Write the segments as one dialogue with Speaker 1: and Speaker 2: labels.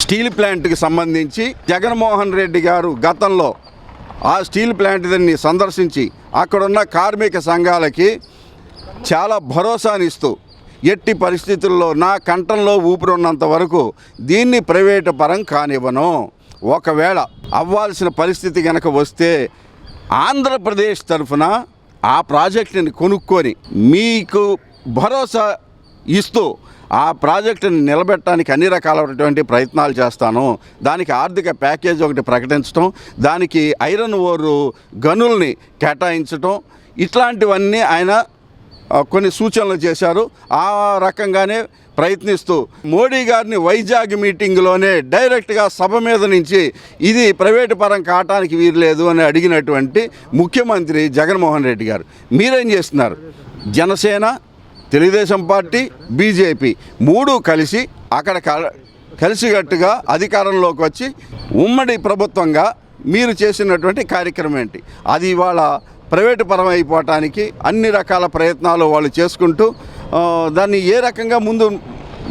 Speaker 1: Steel ప్లాంట్కి సంబంధించి జగన్మోహన్ రెడ్డి గారు గతంలో ఆ స్టీల్ ప్లాంట్ని సందర్శించి అక్కడున్న కార్మిక సంఘాలకి చాలా భరోసానిస్తూ ఎట్టి పరిస్థితుల్లో నా కంఠంలో ఊపిరి ఉన్నంత వరకు దీన్ని ప్రైవేటు పరం కానివ్వను, ఒకవేళ అవ్వాల్సిన పరిస్థితి కనుక వస్తే ఆంధ్రప్రదేశ్ తరఫున ఆ ప్రాజెక్టుని కొనుక్కొని మీకు భరోసా ఇస్తూ ఆ ప్రాజెక్టుని నిలబెట్టడానికి అన్ని రకాలైనటువంటి ప్రయత్నాలు చేస్తాను. దానికి ఆర్థిక ప్యాకేజ్ ఒకటి ప్రకటించడం, దానికి ఐరన్ ఓర్ గనుల్ని కేటాయించడం, ఇట్లాంటివన్నీ ఆయన కొన్ని సూచనలు చేశారు. ఆ రకంగానే ప్రయత్నిస్తూ మోడీ గారిని వైజాగ్ మీటింగ్లోనే డైరెక్ట్గా సభ మీద నుంచి ఇది ప్రైవేటు పరం కావటానికి వీరలేదు అని అడిగినటువంటి ముఖ్యమంత్రి జగన్మోహన్ రెడ్డి గారు మీరేం చేస్తున్నారు? జనసేన, తెలుగుదేశం పార్టీ, బీజేపీ మూడు కలిసి అక్కడ కలిసికట్టుగా అధికారంలోకి వచ్చి ఉమ్మడి ప్రభుత్వంగా మీరు చేసినటువంటి కార్యక్రమం ఏంటి? అది ఇవాళ ప్రైవేటు పరం అయిపోవటానికి అన్ని రకాల ప్రయత్నాలు వాళ్ళు చేసుకుంటూ దాన్ని ఏ రకంగా ముందు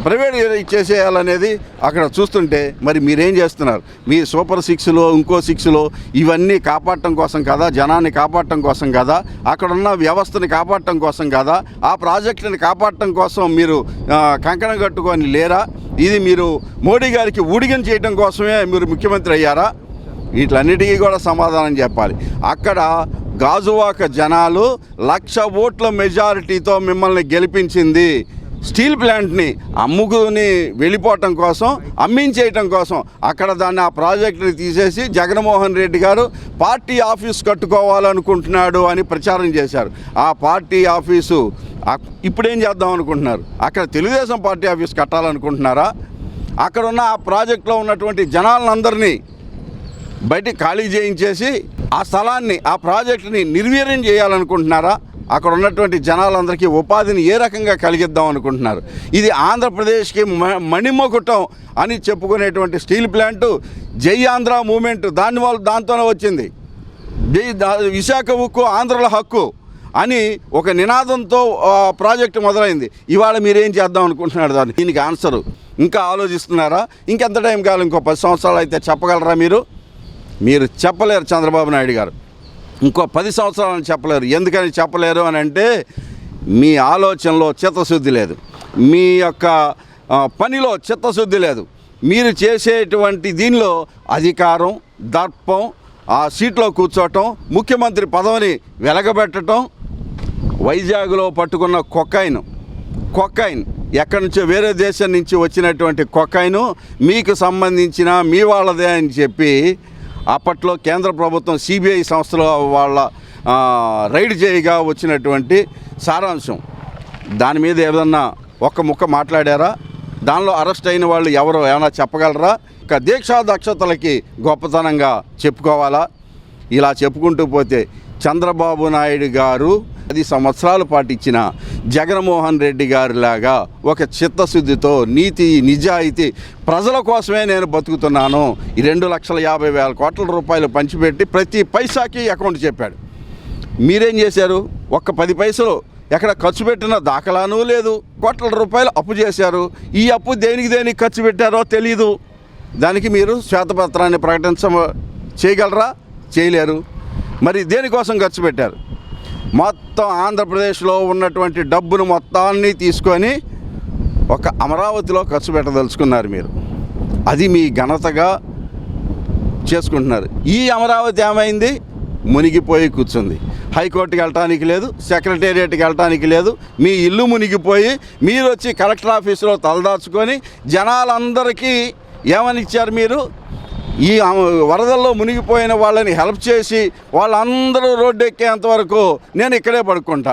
Speaker 1: ప్రైవేట్ చేసేయాలనేది అక్కడ చూస్తుంటే మరి మీరేం చేస్తున్నారు? మీ సూపర్ సిక్స్లో ఇంకో సిక్స్లో ఇవన్నీ కాపాడటం కోసం కదా, జనాన్ని కాపాడటం కోసం కదా, అక్కడున్న వ్యవస్థని కాపాడటం కోసం కదా, ఆ ప్రాజెక్టుని కాపాడటం కోసం మీరు కంకణం కట్టుకొని లేరా? ఇది మీరు మోడీ గారికి ఊడిగం చేయడం కోసమే మీరు ముఖ్యమంత్రి అయ్యారా? వీటన్నిటికీ కూడా సమాధానం చెప్పాలి. అక్కడ గాజువాక జనాలు 1,00,000 ఓట్ల మెజారిటీతో మిమ్మల్ని గెలిపించింది స్టీల్ ప్లాంట్ని అమ్ముకుని వెళ్ళిపోవటం కోసం, అమ్మించేయటం కోసం. అక్కడ దాన్ని ఆ ప్రాజెక్టుని తీసేసి జగన్మోహన్ రెడ్డి గారు పార్టీ ఆఫీస్ కట్టుకోవాలనుకుంటున్నాడు అని ప్రచారం చేశారు. ఆ పార్టీ ఆఫీసు ఇప్పుడేం చేద్దాం అనుకుంటున్నారు? అక్కడ తెలుగుదేశం పార్టీ ఆఫీస్ కట్టాలనుకుంటున్నారా? అక్కడున్న ఆ ప్రాజెక్టులో ఉన్నటువంటి జనాలందరినీ బయటికి ఖాళీ చేయించేసి ఆ స్థలాన్ని, ఆ ప్రాజెక్టుని నిర్వీర్యం చేయాలనుకుంటున్నారా? అక్కడ ఉన్నటువంటి జనాలందరికీ ఉపాధిని ఏ రకంగా కలిగిద్దాం అనుకుంటున్నారు? ఇది ఆంధ్రప్రదేశ్కి మణిమకుటం అని చెప్పుకునేటువంటి స్టీల్ ప్లాంటు జై ఆంధ్ర మూమెంట్ దాంతోనే వచ్చింది. విశాఖ ఉక్కు ఆంధ్రుల హక్కు అని ఒక నినాదంతో ప్రాజెక్టు మొదలైంది. ఇవాళ మీరేం చేద్దాం అనుకుంటున్నారు? దాన్ని దీనికి ఆన్సరు ఇంకా ఆలోచిస్తున్నారా? ఇంకెంత టైం కావాలి? ఇంకో 10 సంవత్సరాలు అయితే చెప్పగలరా? మీరు చెప్పలేరు. చంద్రబాబు నాయుడు గారు ఇంకో 10 సంవత్సరాలని చెప్పలేరు. ఎందుకని చెప్పలేరు అని అంటే మీ ఆలోచనలో చిత్తశుద్ధి లేదు, మీ యొక్క పనిలో చిత్తశుద్ధి లేదు. మీరు చేసేటువంటి దీనిలో అధికారం, దర్పం, ఆ సీట్లో కూర్చోవటం, ముఖ్యమంత్రి పదవిని వెలగబెట్టడం, వైజాగ్లో పట్టుకున్న కొకైన్ ఎక్కడి నుంచో వేరే దేశం నుంచి వచ్చినటువంటి కొకైను మీకు సంబంధించిన మీ వాళ్ళదే అని చెప్పి అప్పట్లో కేంద్ర ప్రభుత్వం సిబిఐ సంస్థలో వాళ్ళ రైడ్ చేయగా వచ్చినటువంటి సారాంశం. దాని మీద ఏదన్నా ఒక్క ముక్క మాట్లాడారా? దానిలో అరెస్ట్ అయిన వాళ్ళు ఎవరో ఏమైనా చెప్పగలరా? ఇక దీక్షా దక్షతలకి గొప్పతనంగా చెప్పుకోవాలా? ఇలా చెప్పుకుంటూ పోతే చంద్రబాబు నాయుడు గారు 10 సంవత్సరాల పాటు ఇచ్చిన జగన్మోహన్ రెడ్డి గారిలాగా ఒక చిత్తశుద్ధితో, నీతి నిజాయితీ, ప్రజల కోసమే నేను బతుకుతున్నాను, ఈ 2,50,000 కోట్ల రూపాయలు పంచిపెట్టి ప్రతి పైసాకి అకౌంట్ చెప్పాడు. మీరేం చేశారు? ఒక్క 10 పైసలు ఎక్కడ ఖర్చు పెట్టిన దాఖలానూ లేదు. కోట్ల రూపాయలు అప్పు చేశారు. ఈ అప్పు దేనికి ఖర్చు పెట్టారో తెలీదు. దానికి మీరు శ్వేతపత్రాన్ని చేయగలరా? చేయలేరు. మరి దేనికోసం ఖర్చు పెట్టారు? మొత్తం ఆంధ్రప్రదేశ్లో ఉన్నటువంటి డబ్బును మొత్తాన్ని తీసుకొని ఒక అమరావతిలో ఖర్చు పెట్టదలుచుకున్నారు మీరు. అది మీ ఘనతగా చేసుకుంటున్నారు. ఈ అమరావతి ఏమైంది? మునిగిపోయి కూర్చుంది. హైకోర్టుకి వెళ్ళటానికి లేదు, సెక్రటేరియట్కి వెళ్ళటానికి లేదు. మీ ఇల్లు మునిగిపోయి మీరు వచ్చి కలెక్టర్ ఆఫీసులో తలదాచుకొని జనాలందరికీ ఏమని ఇచ్చారు? మీరు ఈ వరదల్లో మునిగిపోయిన వాళ్ళని హెల్ప్ చేసి వాళ్ళందరూ రోడ్డు ఎక్కేంత వరకు నేను ఇక్కడే పడుకుంటా.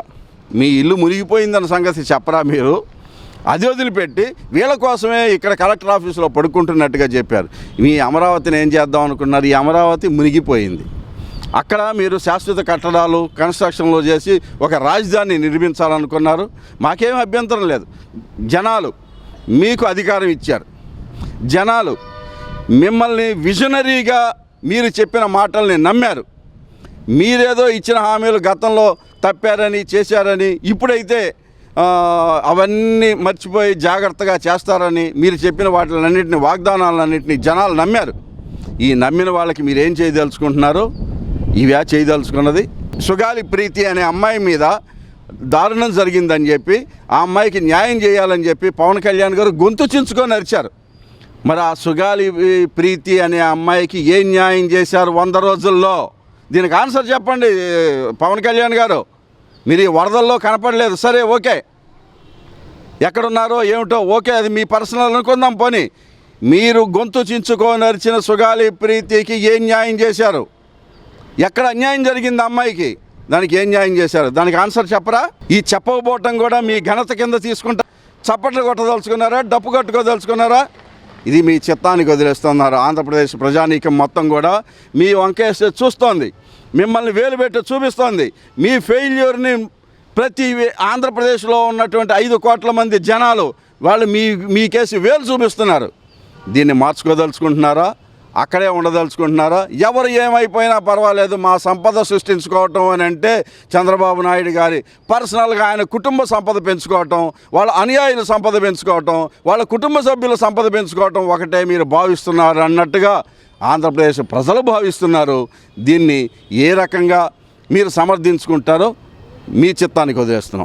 Speaker 1: మీ ఇల్లు మునిగిపోయిందన్న సంగతి చెప్పరా మీరు? అది వదిలిపెట్టి వీళ్ళ కోసమే ఇక్కడ కలెక్టర్ ఆఫీసులో పడుకుంటున్నట్టుగా చెప్పారు. మీ అమరావతిని ఏం చేద్దాం అనుకున్నారు? ఈ అమరావతి మునిగిపోయింది. అక్కడ మీరు శాశ్వత కట్టడాలు కన్స్ట్రక్షన్లో చేసి ఒక రాజధాని నిర్మించాలనుకున్నారు. మాకేం అభ్యంతరం లేదు. జనాలు మీకు అధికారం ఇచ్చారు. జనాలు మిమ్మల్ని విజనరీగా మీరు చెప్పిన మాటల్ని నమ్మారు. మీరేదో ఇచ్చిన హామీలు గతంలో తప్పారని చేశారని ఇప్పుడైతే అవన్నీ మర్చిపోయి జాగ్రత్తగా చేస్తారని మీరు చెప్పిన వాటిలన్నింటినీ వాగ్దానాలన్నింటినీ జనాలు నమ్మారు. ఈ నమ్మిన వాళ్ళకి మీరు ఏం చేయదలుచుకుంటున్నారు? ఇవే చేయదలుచుకున్నది. సుగాలి ప్రీతి అనే అమ్మాయి మీద దారుణం జరిగిందని చెప్పి ఆ అమ్మాయికి న్యాయం చేయాలని చెప్పి పవన్ కళ్యాణ్ గారు గొంతు చించుకొని అరిచారు. మరి ఆ సుగాలి ప్రీతి అనే అమ్మాయికి ఏ న్యాయం చేశారు 100 రోజుల్లో? దీనికి ఆన్సర్ చెప్పండి పవన్ కళ్యాణ్ గారు. మీరు ఈ వరదల్లో కనపడలేదు, సరే ఓకే, ఎక్కడున్నారో ఏమిటో ఓకే, అది మీ పర్సనల్ అనుకుందాం. పోనీ మీరు గొంతు చించుకొని నరిచిన సుగాలి ప్రీతికి ఏం న్యాయం చేశారు? ఎక్కడ అన్యాయం జరిగింది అమ్మాయికి? దానికి ఏం న్యాయం చేశారు? దానికి ఆన్సర్ చెప్పరా? ఈ చెప్పకపోవటం కూడా మీ ఘనత కింద తీసుకుంటా చప్పట్లు కొట్టదలుచుకున్నారా? డప్పు కట్టుకోదలుచుకున్నారా? ఇది మీ చిత్తానికి వదిలేస్తున్నారు. ఆంధ్రప్రదేశ్ ప్రజానీకం మొత్తం కూడా మీ వంకేసి చూస్తోంది, మిమ్మల్ని వేలు పెట్టి చూపిస్తోంది. మీ ఫెయిల్యూర్ని ప్రతి ఆంధ్రప్రదేశ్లో ఉన్నటువంటి 5 కోట్ల మంది జనాలు వాళ్ళు మీకేసి వేలు చూపిస్తున్నారు. దీన్ని మార్చుకోదలుచుకుంటున్నారా? అక్కడే ఉండదలుచుకుంటున్నారా? ఎవరు ఏమైపోయినా పర్వాలేదు, మా సంపద సృష్టించుకోవటం అని అంటే చంద్రబాబు నాయుడు గారి పర్సనల్గా ఆయన కుటుంబ సంపద పెంచుకోవటం, వాళ్ళ అనుయాయుల సంపద పెంచుకోవటం, వాళ్ళ కుటుంబ సభ్యుల సంపద పెంచుకోవటం ఒకటే మీరు భావిస్తున్నారు అన్నట్టుగా ఆంధ్రప్రదేశ్ ప్రజలు భావిస్తున్నారు. దీన్ని ఏ రకంగా మీరు సమర్థించుకుంటారో మీ చిత్తానికి వదిలేస్తున్నాం.